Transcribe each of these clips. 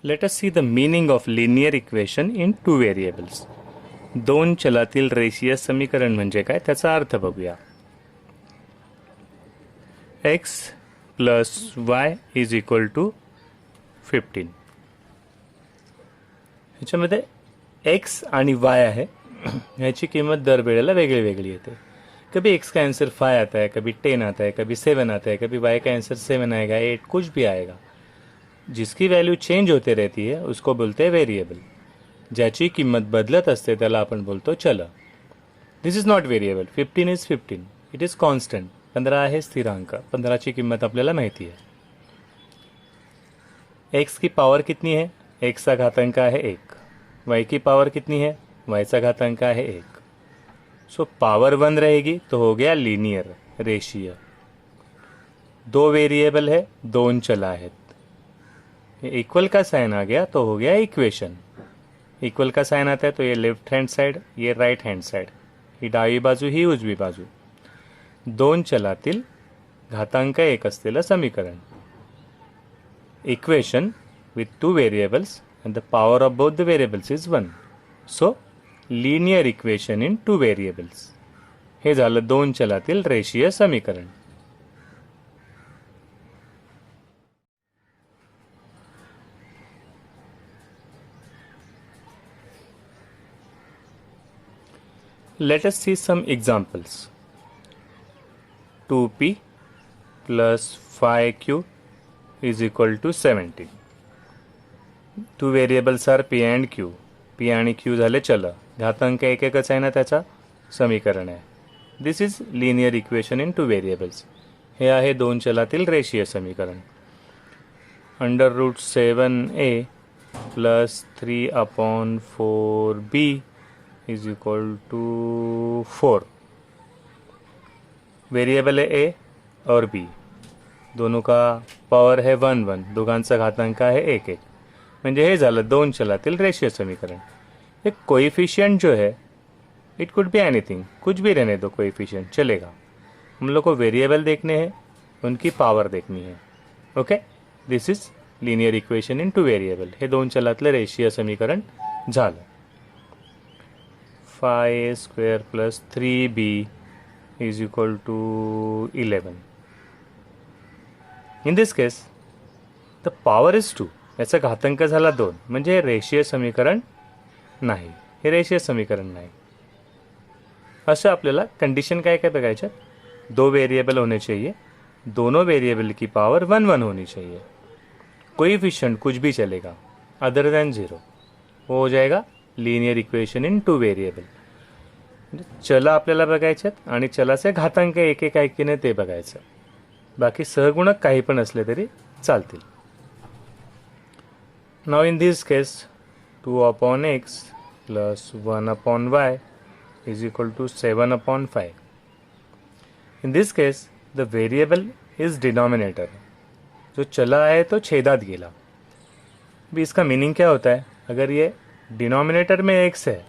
Let us see the meaning of linear equation in two variables. दोन चलातील रेषीय समीकरण म्हणजे काय त्याचा अर्थ बघूया. x plus y is equal to 15. ह्याच्यामध्ये x आणि y आहे, ह्याची किंमत दर वेळेला वेगळी वेगळी येते. कभी x का आंसर 5 आता है, कभी 10 आता है, कभी 7 आता है, कभी y का आंसर 7 आएगा, 8 कुछ भी आएगा. जिसकी व्हॅल्यू चेंज होते रहती है उसको बोलते हैं वेरिएबल. ज्याची किंमत बदलत असते त्याला आपण बोलतो चल. This is not variable. 15 is 15. It is constant. 15 आहे स्थिरांक. 15 ची किंमत आपल्याला माहिती आहे. x की पावर कितनी है? x चा घातांक आहे 1. y की पावर कितनी है? y चा घातांक आहे 1. सो पावर 1 रहेगी तो हो गया लीनियर, रेषीय. दो वेरिएबल है, दोन चला आहेत. इक्वल का साइन आ गया तो हो गया इक्वेशन. इक्वल का साइन आता है तो ये लेफ्ट हैंड साइड, ये राइट हैंड साइड. ही डावी बाजू, ही उजवी बाजू. दोन चलातील घातांक एक असलेलं समीकरण. Equation with two variables and the power of both the variables is 1. So, linear equation in two variables. हे झालं दोन चलातील रेषीय समीकरण. Let us see some examples. 2p plus 5q is equal to 17. Two variables R P and Q. P आणि Q झाले चल. घातांक एक एकच आहे ना, त्याचा समीकरण आहे. This is linear equation in two variables. हे आहे दोन चलातील रेषीय समीकरण. √7a plus 3/4b is equal to 4. Variable है a और b, दोनों का पावर है 1 1. दोघांचा घातांक आहे 1 1. म्हणजे हे झालं दोन चलातील रेषीय समीकरण. एक कोएफिशिएंट जो है इट कुड बी एनीथिंग, कुछ भी रहने दो कोएफिशिएंट चलेगा. हम लोग को वेरिएबल देखने हैं, उनकी पावर देखनी है. Okay, this is linear equation in two variable. हे दोन चलातलं रेषीय समीकरण झालं. 5a² plus 3b is equal to 11. In this case the power is 2. याचा घातांक झाला 2. म्हणजे हे रेषीय समीकरण नाही. हे रेषीय समीकरण नाही. असं आपल्याला कंडिशन काय काय बघायच्यात. दो वेरिएबल होने चाहिए, दोनों वेरिएबल की पावर 1 1 होनी चाहिए. कोएफिशिएंट कुछ भी चलेगा अदर देन 0. वो हो जाएगा linear equation in two variable. चला आपल्याला बघायच्यात आणि चलाचे घातांक एक एक ऐकीने ते बघायचं. बाकी सहगुणक काही पण असले तरी चालतील. Now in this case 2/x plus 1/y is equal to 7/5. In this case the variable is denominator. जो चला है तो छेदात गेला. भी इसका मीनिंग क्या होता है? अगर ये डिनोमिनेटर में x है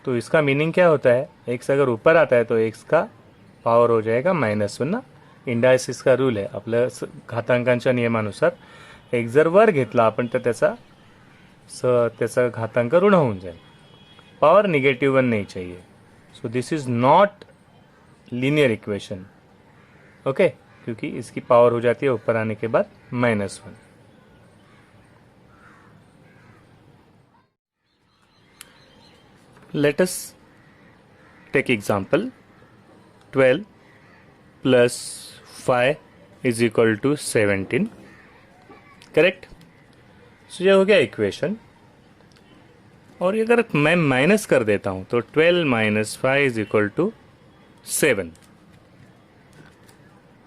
तो इसका मीनिंग क्या होता है? x अगर ऊपर आता है तो x का पावर हो जाएगा -1 ना. इंडायसिस का रूल है आपल्या घातांकांच्या नियमानुसार. एक जर वर घेतला आपण तर त्याचा घातांक ऋण होऊन जाईल. पावर -1 नहीं चाहिए. So this is not linear equation. Okay, क्योंकि इसकी पावर हो जाती है ऊपर आने के बाद -1. Let us take example. 12 plus 5 is equal to 17. Correct. So ये हो गया इक्वेशन. और अगर मैं माइनस कर देता हूं तो 12 - 5 इज इक्वल टू 7.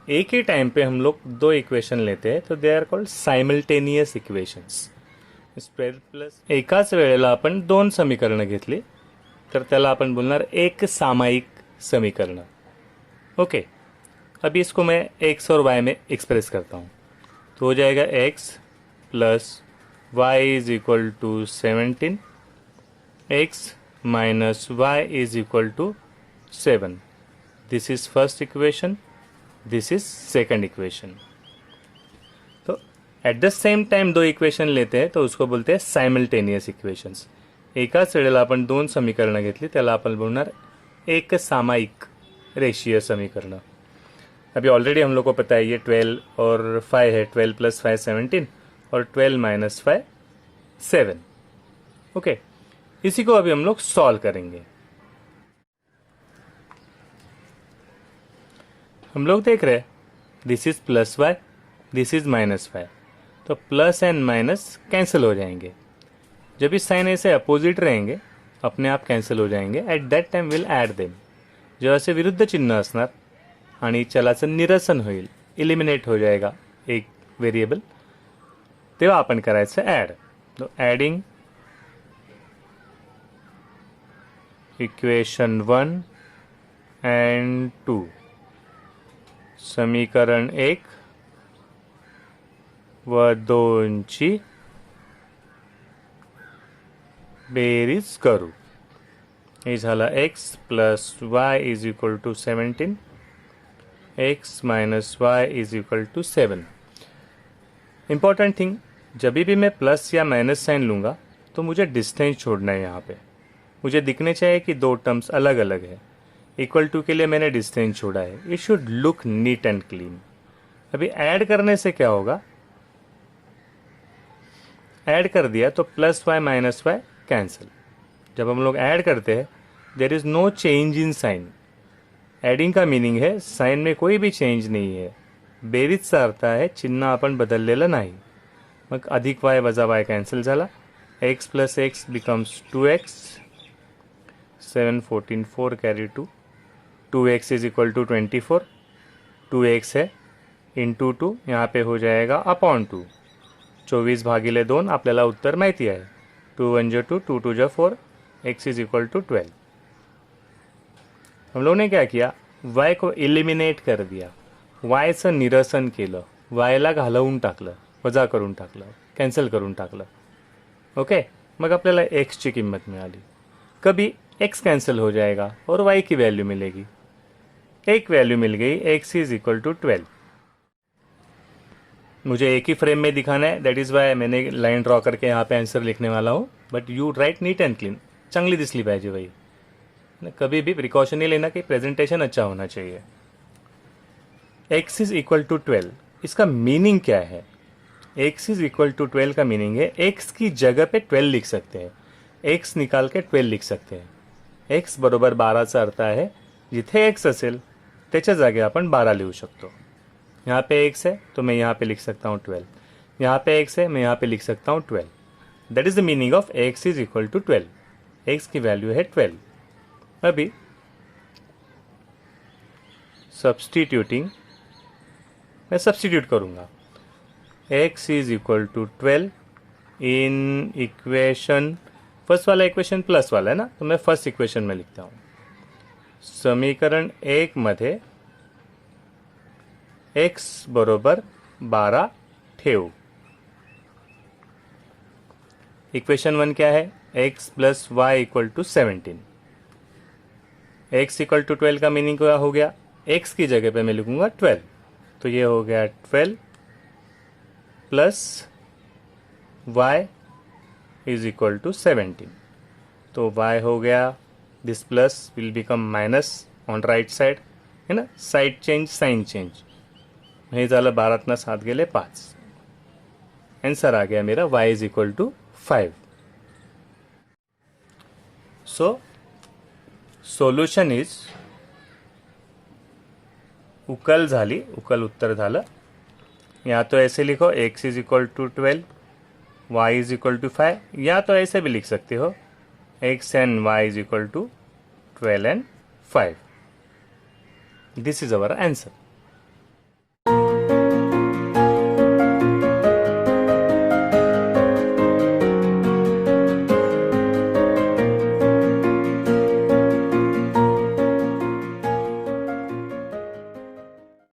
एक ही टाइम पे हम लोग दो इक्वेशन लेते हैं तो they are called simultaneous equations. 12 plus एकाच वेळेला आपण दोन समीकरणं घेतली तर त्याला आपण बोलणार एक सामायिक समीकरण. ओके, अभी इसको मैं x और y में एक्सप्रेस करता हूँ. तो हो जाएगा x plus y is equal to 17. x minus y is equal to 7. This is first equation, this is second equation. तो ॲट द सेम टाइम दो इक्वेशन लेते हैं तो उसको बोलते हैं सायमल्टेनियस इक्वेशन्स. एकाच वेळेला आपण दोन समीकरणं घेतली त्याला आपण बोलणार एक सामायिक रेषीय समीकरण. अभी ऑलरेडी हम लोग को पता है ये 12 और 5 है, 12 + 5 17 और 12 - 5 7. ओके, इसी को अभी हम लोग सॉल्व करेंगे. हम लोग देख रहे हैं this is +y, this is -5, तो प्लस एंड माइनस कैंसिल हो जाएंगे. जब इस साइन ऐसे अपोजिट रहेंगे अपने आप कैंसिल हो जाएंगे. At that time will add them. जेव्हा असे विरुद्ध चिन्ह असणार आणि चलाचं निरसन होईल, इलिमिनेट हो जाएगा एक व्हेरिएबल, तेव्हा आपण करायचं ॲड. तो ॲडिंग इक्वेशन 1 and 2, समीकरण 1 व 2 ची बेरीज करू. हे झालं x + y = 17, x - y = 7. Important thing, जब भी मैं प्लस या माइनस साइन लूँगा तो मुझे डिस्टेंस छोड़ना है. यहाँ पे मुझे दिखने चाहिए कि दो टर्म्स अलग अलग है. इक्वल टू के लिए मैंने डिस्टेंस छोड़ा है. It should look neat and clean. अभी ऐड करने से क्या होगा, ऐड कर दिया तो +y - y कैंसिल. जब हम लोग ऐड करते हैं there is no change in sign. Adding का मीनिंग है साइन में कोई भी चेंज नहीं है. बेरीजचा अर्थ आहे चिन्ह आपण बदललेलं नाही. मग अधिक y वजा y कॅन्सल झाला. x + x becomes 2x. 7 14 4 carry 2. 2x = 24. 2x है इंटू 2, यहाँ पे हो जाएगा /2. 24/2 आपल्याला उत्तर माहिती आहे. 2 × 1 = 2, 2 × 2 = 4, x = 12. हम लोग ने क्या किया, y को इलिमिनेट कर दिया. yचं निरसन केलं, yला घालवून टाकलं, वजा करून टाकलं, कॅन्सल करून टाकलं. ओके, मग आपल्याला x ची किंमत मिळाली. कभी x कैंसिल हो जाएगा और y की वैल्यू मिलेगी. एक वैल्यू मिल गई, x = 12. मुझे एक ही फ्रेम में दिखाना है, दैट इज़ वाई मैंने लाइन ड्रॉ करके यहाँ पे आंसर लिखने वाला हूँ. But you right neat and clean. चांगली दिसली पाहिजे भाई. कभी भी प्रिकॉशन नहीं लेना कि प्रेजेंटेशन अच्छा होना चाहिए. x = 12, इसका मीनिंग क्या है? x = 12 का मीनिंग है x की जगह पे 12 लिख सकते हैं. x निकाल के 12 लिख सकते हैं. x बरोबर 12चा अर्थ आहे जिथे x असेल त्याच्या जागी आपण 12 लिहू शकतो. यहाँ पे x है तो मैं यहाँ पे लिख सकता हूँ 12. यहाँ पे x है मैं यहाँ पे लिख सकता हूँ 12. That is the meaning of x = 12. x की वैल्यू है 12. अभी सब्सटीट्यूटिंग, मैं सब्सटीट्यूट करूँगा. x = 12 इन इक्वेशन, फर्स्ट वाला इक्वेशन प्लस वाला है ना, तो मैं फर्स्ट इक्वेशन में लिखता हूँ. समीकरण 1 मध्ये x बरोबर 12 ठेवू. इक्वेशन 1 क्या है, x + y = 17. x = 12 का मीनिंग क्या हो गया, x की जगह पे मैं लिखूंगा 12, तो ये हो गया 12 + y = 17. तो y हो गया, this plus will become minus on right side, है ना, साइड चेंज साइन चेंज. हे झालं 12 7 गेले 5. आंसर आ गया मेरा y = 5. सो सोल्यूशन इज, उकल झाली, उकल उत्तर झालं. या तो ऐसे लिखो x = 12, y = 5, या तो ऐसे भी लिख सकते हो x and y = 12 and 5. This is our answer.